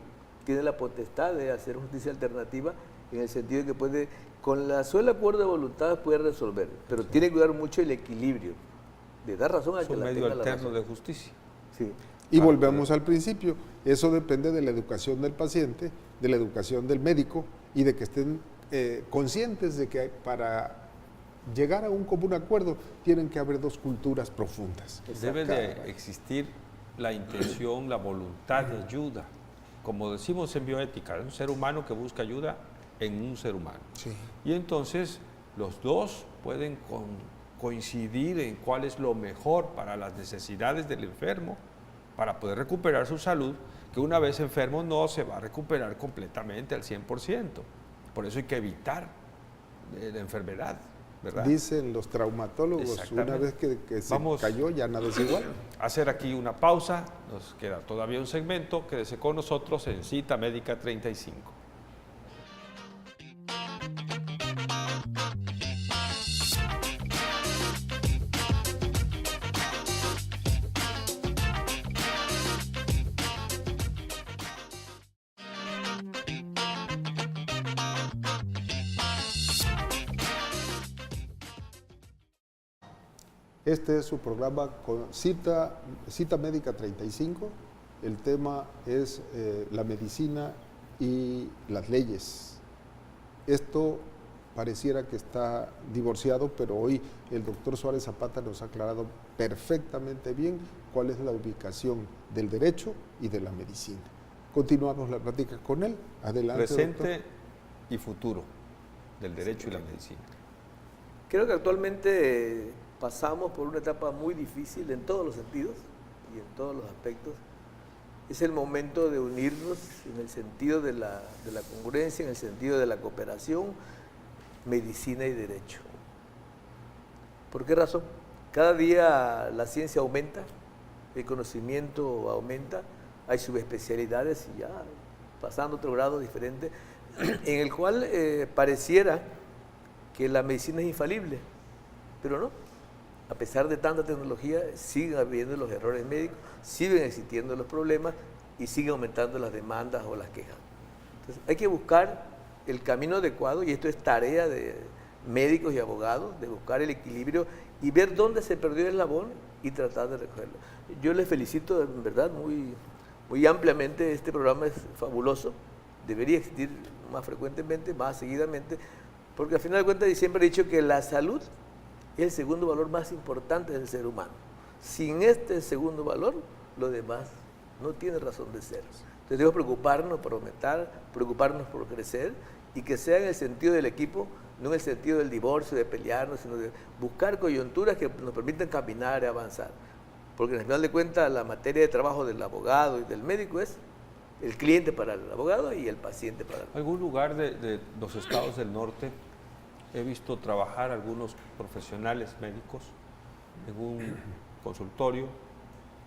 Tiene la potestad de hacer justicia alternativa en el sentido de que puede, con la sola acuerdo de voluntades puede resolver, pero tiene que cuidar mucho el equilibrio, de dar razón al Es que un la medio tenga la alterno razón. de justicia. Sí. Y volvemos al principio. Eso depende de la educación del paciente, de la educación del médico y de que estén conscientes de que para llegar a un común acuerdo tienen que haber dos culturas profundas. Debe de existir la intención, la voluntad de ayuda. Como decimos en bioética, es un ser humano que busca ayuda en un ser humano. Sí. Y entonces los dos pueden coincidir en cuál es lo mejor para las necesidades del enfermo, para poder recuperar su salud, que una vez enfermo no se va a recuperar completamente al 100%. Por eso hay que evitar la enfermedad, ¿verdad? Dicen los traumatólogos, Exactamente. una vez que se Vamos cayó ya nada es igual. a hacer aquí una pausa, nos queda todavía un segmento, quédese con nosotros en Cita Médica 35. Este es su programa con Cita Médica 35. El tema es la medicina y las leyes. Esto pareciera que está divorciado, pero hoy el doctor Suárez Zapata nos ha aclarado perfectamente bien cuál es la ubicación del derecho y de la medicina. Continuamos la plática con él. Adelante, Presente doctor. y futuro del derecho y la medicina. Creo que actualmente pasamos por una etapa muy difícil en todos los sentidos y en todos los aspectos. Es el momento de unirnos en el sentido de la congruencia, en el sentido de la cooperación, medicina y derecho. ¿Por qué razón? Cada día la ciencia aumenta, el conocimiento aumenta, hay subespecialidades y ya pasando a otro grado diferente, en el cual pareciera que la medicina es infalible, pero no. A pesar de tanta tecnología, siguen habiendo los errores médicos, siguen existiendo los problemas y siguen aumentando las demandas o las quejas. Entonces, hay que buscar el camino adecuado y esto es tarea de médicos y abogados, de buscar el equilibrio y ver dónde se perdió el eslabón y tratar de recogerlo. Yo les felicito, en verdad, muy ampliamente. Este programa es fabuloso, debería existir más frecuentemente, más seguidamente, porque al final de cuentas siempre he dicho que la salud es el segundo valor más importante del ser humano. Sin este segundo valor, lo demás no tiene razón de ser. Entonces debemos preocuparnos por aumentar, preocuparnos por crecer y que sea en el sentido del equipo, no en el sentido del divorcio, de pelearnos, sino de buscar coyunturas que nos permitan caminar y avanzar. Porque al final de cuentas la materia de trabajo del abogado y del médico es el cliente para el abogado y el paciente para el médico. ¿Algún lugar de los estados del norte he visto trabajar algunos profesionales médicos en un consultorio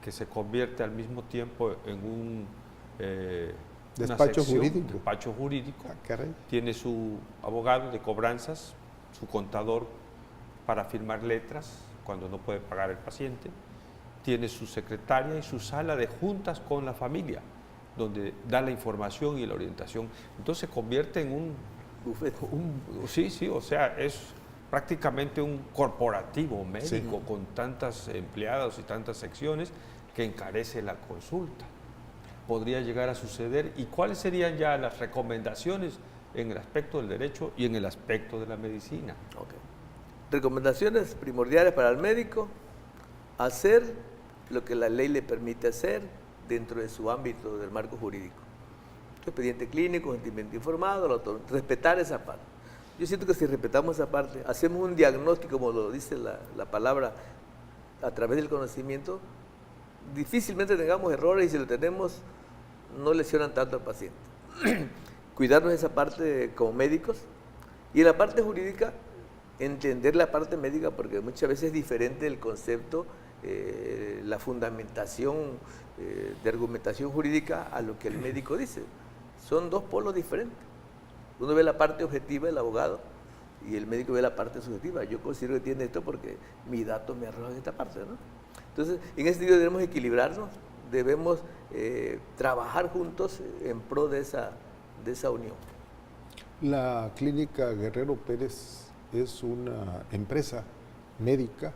que se convierte al mismo tiempo en un despacho jurídico? Despacho jurídico. Ah, caray. Tiene su abogado de cobranzas, su contador para firmar letras cuando no puede pagar el paciente, tiene su secretaria y su sala de juntas con la familia, donde da la información y la orientación. Entonces se convierte en un Bufete. Sí, o sea, es prácticamente un corporativo médico Sí. con tantas empleados y tantas secciones que encarece la consulta. Podría llegar a suceder. ¿Y cuáles serían ya las recomendaciones en el aspecto del derecho y en el aspecto de la medicina? Okay. Recomendaciones primordiales para el médico: hacer lo que la ley le permite hacer dentro de su ámbito del marco jurídico. Expediente clínico, consentimiento informado, respetar esa parte. Yo siento que si respetamos esa parte, hacemos un diagnóstico, como lo dice la palabra, a través del conocimiento, difícilmente tengamos errores, y si lo tenemos, no lesionan tanto al paciente. Cuidarnos esa parte como médicos, y en la parte jurídica, entender la parte médica, porque muchas veces es diferente el concepto, la fundamentación de argumentación jurídica a lo que el médico dice. Son dos polos diferentes. Uno ve la parte objetiva del abogado y el médico ve la parte subjetiva. Yo considero que tiene esto porque mis datos me arrojan esta parte, ¿no? Entonces, en ese sentido debemos equilibrarnos, debemos trabajar juntos en pro de esa unión. La Clínica Guerrero Pérez es una empresa médica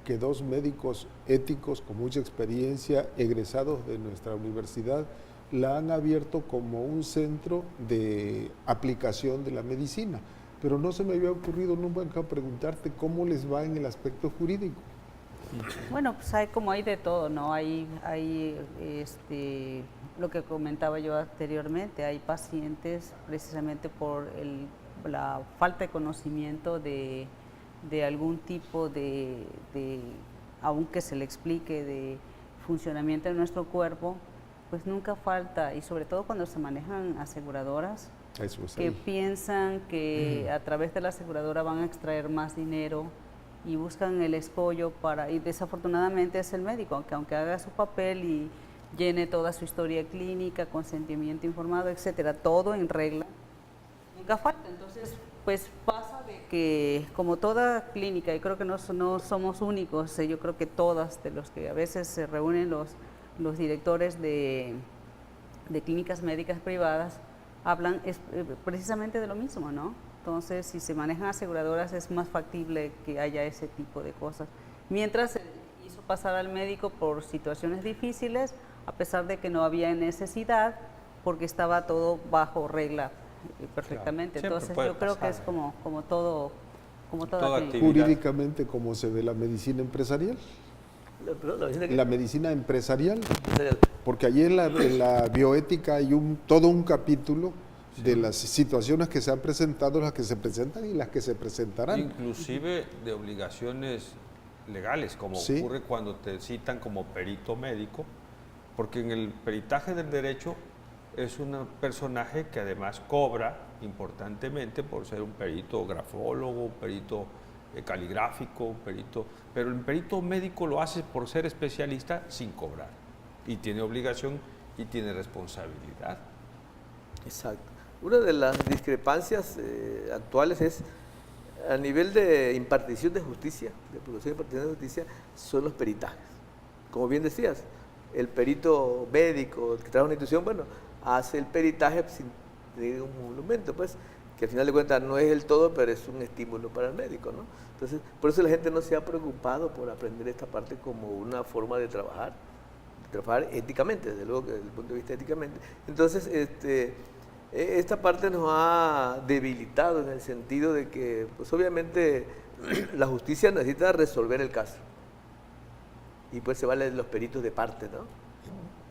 que dos médicos éticos con mucha experiencia, egresados de nuestra universidad, la han abierto como un centro de aplicación de la medicina. Pero no se me había ocurrido nunca preguntarte cómo les va en el aspecto jurídico. Bueno, pues hay de todo, ¿no? Hay lo que comentaba yo anteriormente, hay pacientes precisamente por la falta de conocimiento de algún tipo aunque se le explique, de funcionamiento de nuestro cuerpo, pues nunca falta, y sobre todo cuando se manejan aseguradoras, que piensan que a través de la aseguradora van a extraer más dinero y buscan el escollo y desafortunadamente es el médico, aunque haga su papel y llene toda su historia clínica, consentimiento informado, etcétera, todo en regla, nunca falta. Entonces, pues pasa de que como toda clínica, y creo que no somos únicos, yo creo que todas, de los que a veces se reúnen los directores de clínicas médicas privadas, hablan precisamente de lo mismo, ¿no? Entonces, si se manejan aseguradoras, es más factible que haya ese tipo de cosas. Mientras se hizo pasar al médico por situaciones difíciles, a pesar de que no había necesidad, porque estaba todo bajo regla perfectamente. Claro. Entonces, yo creo que es como toda actividad. Jurídicamente, ¿cómo se ve la medicina empresarial? La medicina empresarial, porque allí en la bioética hay todo un capítulo de las situaciones que se han presentado, las que se presentan y las que se presentarán. Inclusive de obligaciones legales, como ocurre cuando te citan como perito médico, porque en el peritaje del derecho es un personaje que además cobra importantemente por ser un perito grafólogo, un perito caligráfico, un perito, pero el perito médico lo hace por ser especialista sin cobrar, y tiene obligación y tiene responsabilidad. Exacto. Una de las discrepancias actuales es a nivel de impartición de justicia, de producción y impartición de justicia, son los peritajes. Como bien decías, el perito médico que trabaja en una institución, bueno, hace el peritaje sin tener un monumento, pues, que al final de cuentas no es el todo, pero es un estímulo para el médico, ¿no? Entonces, por eso la gente no se ha preocupado por aprender esta parte como una forma de trabajar éticamente, desde luego que desde el punto de vista éticamente. Entonces, esta parte nos ha debilitado en el sentido de que, pues obviamente, la justicia necesita resolver el caso. Y pues se vale de los peritos de parte, ¿no?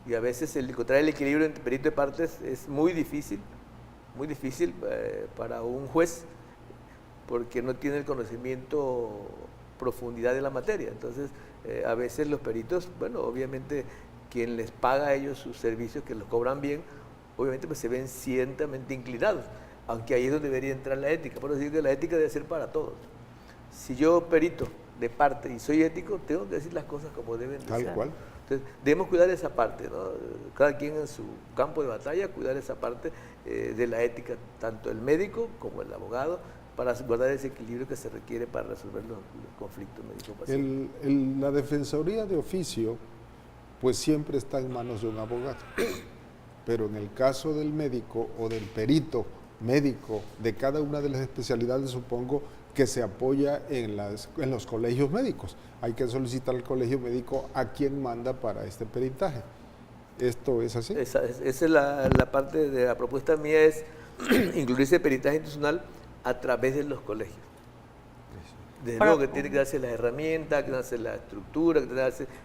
Y a veces encontrar el equilibrio entre perito de partes es muy difícil para un juez, porque no tiene el conocimiento, profundidad de la materia. Entonces, a veces los peritos, bueno, obviamente quien les paga a ellos sus servicios, que los cobran bien, obviamente pues se ven ciertamente inclinados, aunque ahí es donde debería entrar la ética. Por eso digo que la ética debe ser para todos. Si yo perito de parte y soy ético, tengo que decir las cosas como deben de ser. Tal cual. Entonces, debemos cuidar esa parte, ¿no? Cada quien en su campo de batalla, cuidar esa parte de la ética, tanto el médico como el abogado, para guardar ese equilibrio que se requiere para resolver los conflictos médico-paciente. La defensoría de oficio, pues siempre está en manos de un abogado, pero en el caso del médico o del perito médico de cada una de las especialidades, supongo que se apoya en los colegios médicos. Hay que solicitar al colegio médico a quien manda para este peritaje. ¿Esto es así? Esa es la parte de la propuesta mía, es incluir ese peritaje institucional a través de los colegios. Desde luego que tiene que darse las herramientas, que darse la estructura,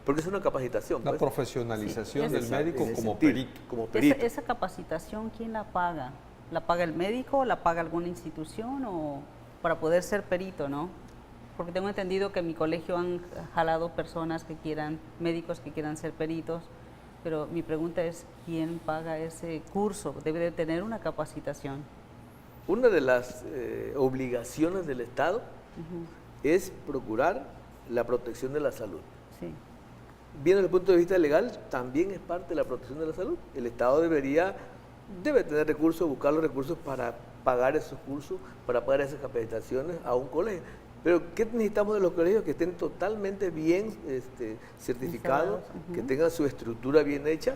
porque es una capacitación. La pues. profesionalización del médico como sentido, perito. como perito. Esa capacitación, ¿quién la paga? ¿La paga el médico? ¿La paga alguna institución? ¿O para poder ser perito, no? Porque tengo entendido que en mi colegio han jalado personas médicos que quieran ser peritos, pero mi pregunta es, ¿quién paga ese curso? Debe de tener una capacitación. Una de las obligaciones del Estado es procurar la protección de la salud. Sí. Bien, desde el punto de vista legal, también es parte de la protección de la salud. El Estado debe tener recursos, buscar los recursos para pagar esos cursos, para pagar esas capacitaciones a un colegio. Pero, ¿qué necesitamos de los colegios? Que estén totalmente bien certificados, que tengan su estructura bien hecha,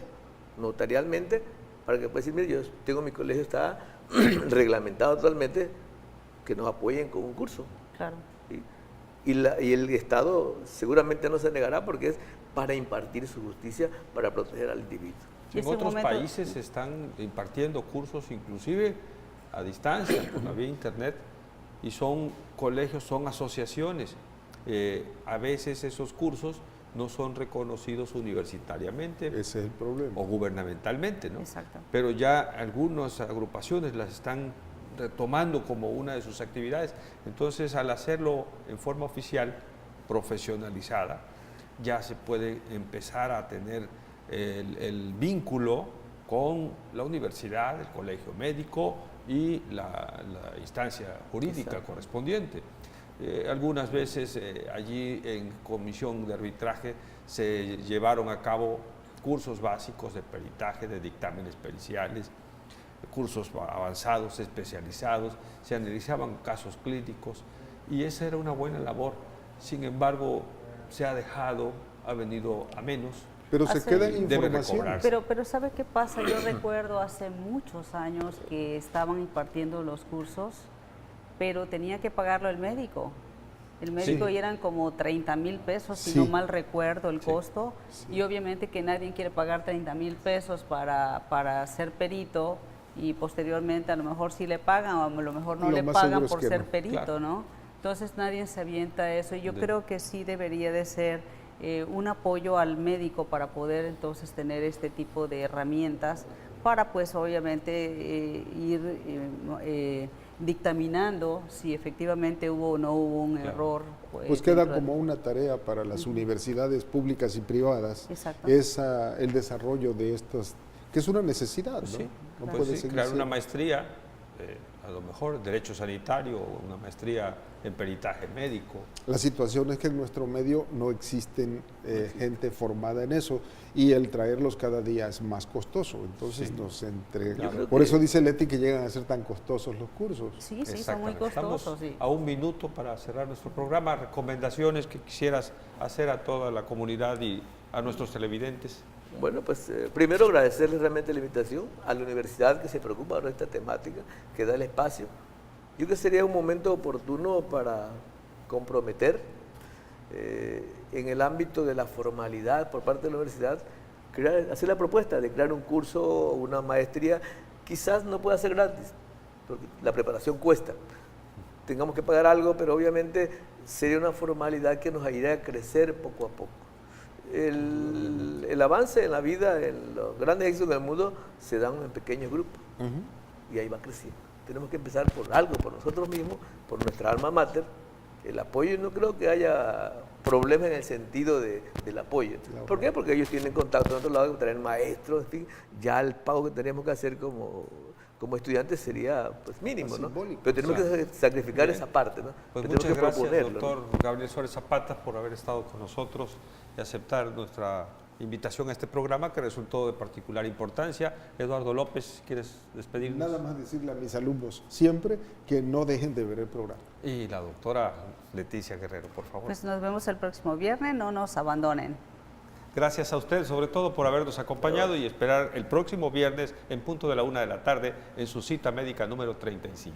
notarialmente, para que pueda decir, mire, yo tengo mi colegio, está reglamentado totalmente, que nos apoyen con un curso. Claro. Y el Estado seguramente no se negará, porque es para impartir su justicia, para proteger al individuo. En otros países se están impartiendo cursos inclusive a distancia, por la vía internet, y son colegios, son asociaciones. A veces esos cursos no son reconocidos universitariamente. Ese es el problema. O gubernamentalmente, ¿no? Exacto. Pero ya algunas agrupaciones las están retomando como una de sus actividades. Entonces, al hacerlo en forma oficial, profesionalizada, ya se puede empezar a tener el vínculo con la universidad, el colegio médico y la instancia jurídica correspondiente. Algunas veces allí en comisión de arbitraje se llevaron a cabo cursos básicos de peritaje, de dictámenes periciales, cursos avanzados, especializados, se analizaban casos clínicos y esa era una buena labor. Sin embargo, se ha dejado, ha venido a menos. Pero se queda en debe información. recobrarse. Pero ¿sabe qué pasa? Yo recuerdo hace muchos años que estaban impartiendo los cursos, pero tenía que pagarlo el médico. El médico Sí. y eran como 30,000 pesos, si Sí. no mal recuerdo el Sí. costo. Sí. Y obviamente que nadie quiere pagar 30,000 pesos para ser perito y posteriormente a lo mejor sí le pagan o a lo mejor no Lo le más pagan seguro es por que ser no. perito, Claro. ¿no? Entonces nadie se avienta eso y yo creo que sí debería de ser un apoyo al médico para poder entonces tener este tipo de herramientas para pues obviamente ir dictaminando si efectivamente hubo o no hubo un error. Pues queda dentro de- como una tarea para las universidades públicas y privadas, Exacto. el desarrollo de estas, que es una necesidad, ¿no? Sí, No pues puede sí, seguir crear una siendo. maestría, a lo mejor derecho sanitario, o una maestría en peritaje médico. La situación es que en nuestro medio no existen gente formada en eso y el traerlos cada día es más costoso. Entonces Sí. nos entre... Yo creo Por que- eso dice Leti que llegan a ser tan costosos los cursos. Sí, son muy Exactamente. costosos. Estamos Sí. a un minuto para cerrar nuestro programa. Recomendaciones que quisieras hacer a toda la comunidad y a nuestros televidentes. Bueno, pues primero agradecerles realmente la invitación a la universidad que se preocupa por esta temática, que da el espacio Yo creo que sería un momento oportuno para comprometer en el ámbito de la formalidad por parte de la universidad, hacer la propuesta de crear un curso o una maestría. Quizás no pueda ser gratis, porque la preparación cuesta. Tengamos que pagar algo, pero obviamente sería una formalidad que nos ayudaría a crecer poco a poco. El avance en la vida, en los grandes éxitos del mundo, se dan en pequeños grupos y ahí va creciendo. Tenemos que empezar por algo, por nosotros mismos, por nuestra alma mater. El apoyo, no creo que haya problema en el sentido del apoyo. ¿Por qué? Porque ellos tienen contacto en otro lado, traen maestros, en fin, ya el pago que tenemos que hacer como estudiantes sería pues mínimo, ¿no? Pero tenemos que sacrificar esa parte, ¿no? Pues Pero muchas tenemos que gracias, proponerlo, doctor ¿no? Gabriel Suárez Zapata, por haber estado con nosotros y aceptar nuestra invitación a este programa que resultó de particular importancia. Eduardo López, ¿quieres despedirnos? Nada más decirle a mis alumnos siempre que no dejen de ver el programa. Y la doctora Leticia Guerrero, por favor. Pues nos vemos el próximo viernes, no nos abandonen. Gracias a usted, sobre todo por habernos acompañado y esperar el próximo viernes en punto de la 1 de la tarde en su cita médica número 35.